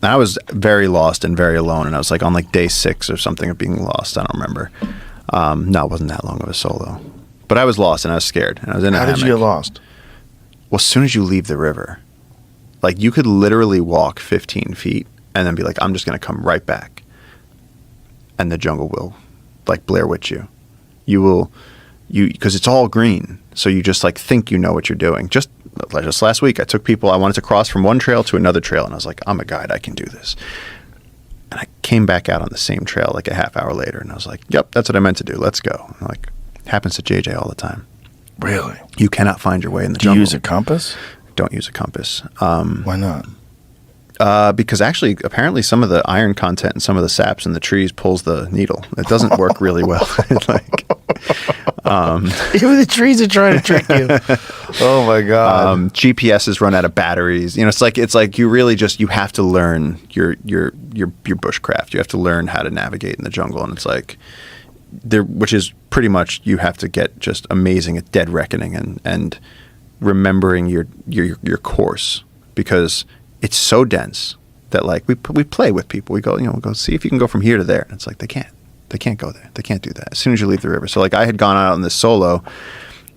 I was very lost and very alone, and I was like on like day 6 or something of being lost. I don't remember. No, it wasn't that long of a solo. But I was lost and I was scared. And I was in a hammock. How did you get lost? Well, as soon as you leave the river, like you could literally walk 15 feet and then be like, I'm just going to come right back. And the jungle will like Blair Witch you. Because it's all green. So you just like think you know what you're doing. Just last week, I took people, I wanted to cross from one trail to another trail. And I was like, I'm a guide, I can do this. And I came back out on the same trail like a half hour later. And I was like, yep, that's what I meant to do. Let's go. And like, it happens to JJ all the time. Really? You cannot find your way in the jungle. Do you use a compass? Don't use a compass. Why not? Because actually, apparently some of the iron content and some of the saps in the trees pulls the needle. It doesn't work really well. Like, even the trees are trying to trick you. Oh my God. GPSs run out of batteries. You know, it's like you really just, you have to learn your bushcraft. You have to learn how to navigate in the jungle. And it's like, which is pretty much, you have to get just amazing at dead reckoning and remembering your course, because it's so dense that like we play with people. We go, we'll go see if you can go from here to there. And it's like, they can't go there. They can't do that as soon as you leave the river. So like I had gone out on this solo,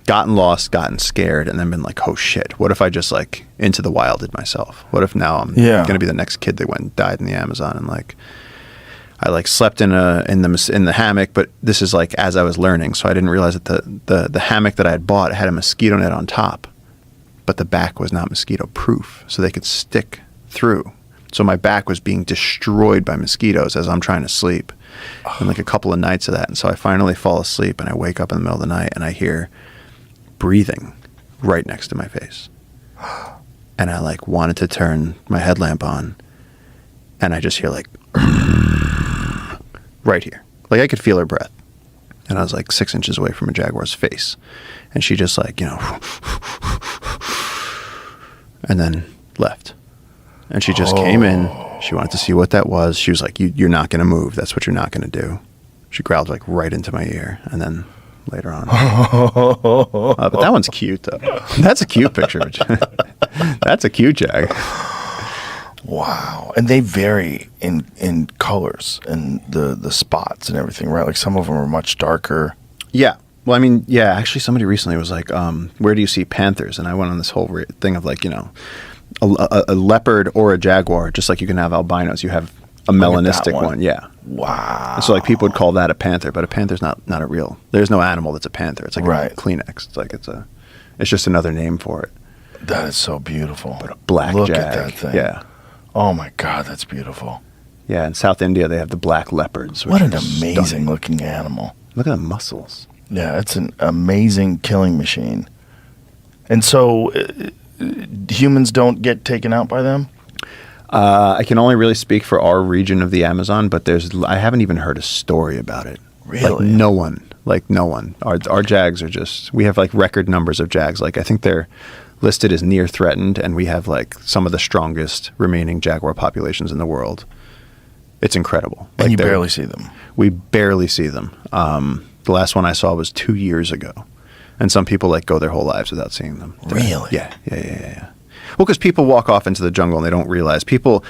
gotten lost, gotten scared, and then been like, oh shit, what if I just like into the wilded myself? What if now I'm going to be the next kid that went and died in the Amazon? And like, I like slept in the hammock, but this is like as I was learning. So I didn't realize that the hammock that I had bought had a mosquito net on top, but the back was not mosquito proof, so they could stick through. So my back was being destroyed by mosquitoes as I'm trying to sleep. And like a couple of nights of that. And so I finally fall asleep and I wake up in the middle of the night and I hear breathing right next to my face. And I like wanted to turn my headlamp on and I just hear like right here. Like I could feel her breath. And I was like 6 inches away from a jaguar's face. And she just like, and then left. And she just came in. She wanted to see what that was. She was like, you're not going to move. That's what you're not going to do. She growled like right into my ear. And then later on. But that one's cute though. That's a cute picture. That's a cute jag. Wow. And they vary in colors and the spots and everything, right? Like some of them are much darker. Yeah. Well, I mean, yeah, actually somebody recently was like, where do you see panthers? And I went on this whole thing of like, a leopard or a jaguar, just like you can have albinos, you have a melanistic one. Yeah. Wow. And so like people would call that a panther, but a panther's not a real, there's no animal that's a panther. It's like a Kleenex. It's like, it's just another name for it. That is so beautiful. But a black Look jag. at that thing. Yeah. Oh my God, that's beautiful. Yeah. In South India, they have the black leopards. What an amazing looking animal. Look at the muscles. Yeah. It's an amazing killing machine. And so humans don't get taken out by them? I can only really speak for our region of the Amazon, but I haven't even heard a story about it. Really? Like no one. Our jags are just, we have like record numbers of jags. Like I think they're listed as near threatened, and we have like some of the strongest remaining jaguar populations in the world. It's incredible. And you barely see them. We barely see them. The last one I saw was 2 years ago. And some people like go their whole lives without seeing them. Really? Yeah. Well, because people walk off into the jungle and they don't realize. People,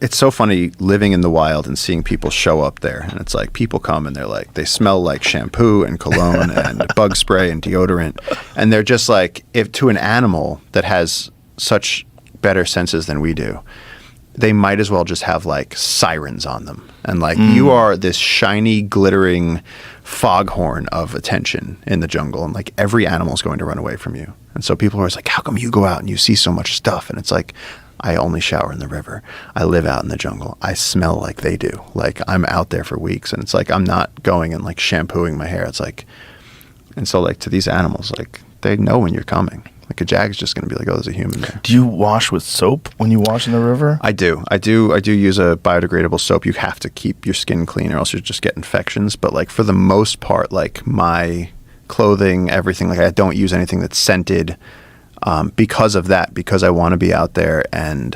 it's so funny living in the wild and seeing people show up there. And it's like people come and they're like, they smell like shampoo and cologne and bug spray and deodorant. And they're just like, if to an animal that has such better senses than we do, they might as well just have like sirens on them. And like you are this shiny, glittering foghorn of attention in the jungle. And like every animal is going to run away from you. And so people are always like, how come you go out and you see so much stuff? And it's like, I only shower in the river. I live out in the jungle. I smell like they do. Like I'm out there for weeks. And it's like, I'm not going and like shampooing my hair. It's like, and so like to these animals, like they know when you're coming. Like a jag's just going to be like, oh, there's a human there. Do you wash with soap when you wash in the river? I do use a biodegradable soap. You have to keep your skin clean or else you just get infections. But like for the most part, like my clothing, everything, like I don't use anything that's scented because of that, because I want to be out there and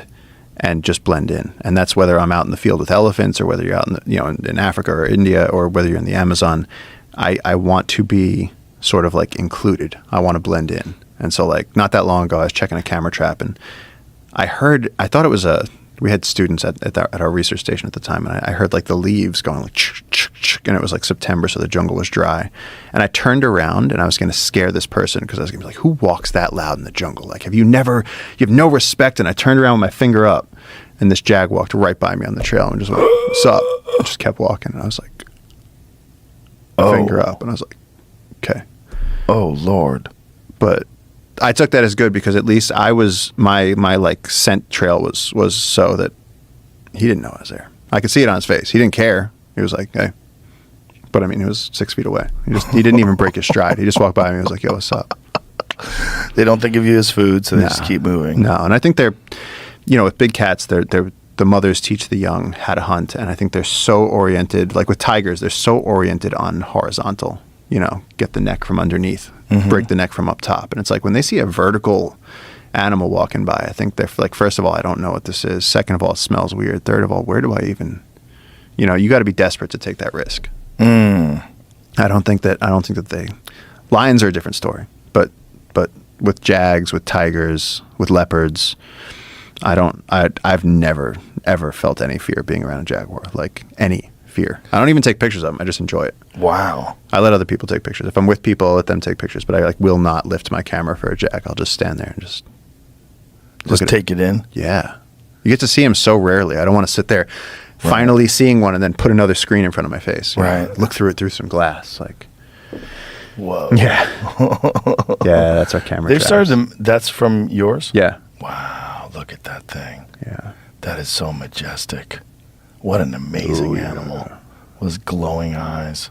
just blend in. And that's whether I'm out in the field with elephants or whether you're out in the, in Africa or India or whether you're in the Amazon. I want to be sort of like included. I want to blend in. And so like not that long ago, I was checking a camera trap and I thought it was a we had students at our research station at the time, and I heard like the leaves going like, and it was like September, so the jungle was dry. And I turned around and I was going to scare this person because I was going to be like, who walks that loud in the jungle? Like, you have no respect. And I turned around with my finger up, and this jag walked right by me on the trail and just went, what's up? And just kept walking. And I was like, finger up. And I was like, okay. Oh, Lord. But I took that as good because at least I was, my like scent trail was so that he didn't know I was there. I could see it on his face. He didn't care. He was like, hey. But I mean, he was 6 feet away. He didn't even break his stride. He just walked by me and was like, yo, what's up? They don't think of you as food, so they just keep moving. No, and I think they're, with big cats, the mothers teach the young how to hunt, and I think they're so oriented, like with tigers, they're so oriented on horizontal, get the neck from underneath, break the neck from up top. And it's like when they see a vertical animal walking by, I think they're like, first of all, I don't know what this is. Second of all, it smells weird. Third of all, where do I even, you got to be desperate to take that risk. I don't think that lions are a different story, but with jags, with tigers, with leopards, I've never ever felt any fear being around a jaguar, like any fear. I don't even take pictures of them. I just enjoy it. Wow. I let other people take pictures. If I'm with people, I'll let them take pictures, but I will not lift my camera for a jag. I'll just stand there and just take it in. Yeah. You get to see them so rarely. I don't want to sit there finally seeing one and then put another screen in front of my face. Look through it through some glass. Like, whoa. Yeah. Yeah, that's our camera. They've started them. That's from yours? Yeah. Wow. Look at that thing. Yeah. That is so majestic. What an amazing animal. Yeah. Those glowing eyes.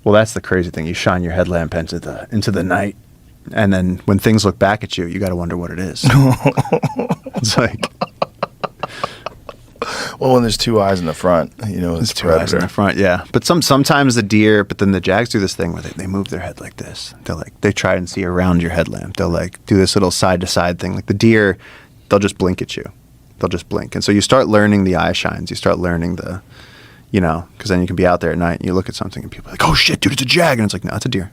Well, that's the crazy thing. You shine your headlamp into the night, and then when things look back at you, you got to wonder what it is. It's like, well, when there's two eyes in the front, there's two eyes in the front, yeah. But sometimes the deer, but then the jags do this thing where they move their head like this. They try and see around your headlamp. They'll like do this little side to side thing. Like the deer, they'll just blink at you. They'll just blink, and so you start learning the eye shines. You start learning the, because then you can be out there at night and you look at something and people are like, oh shit, dude, it's a jag, and it's like, no, it's a deer.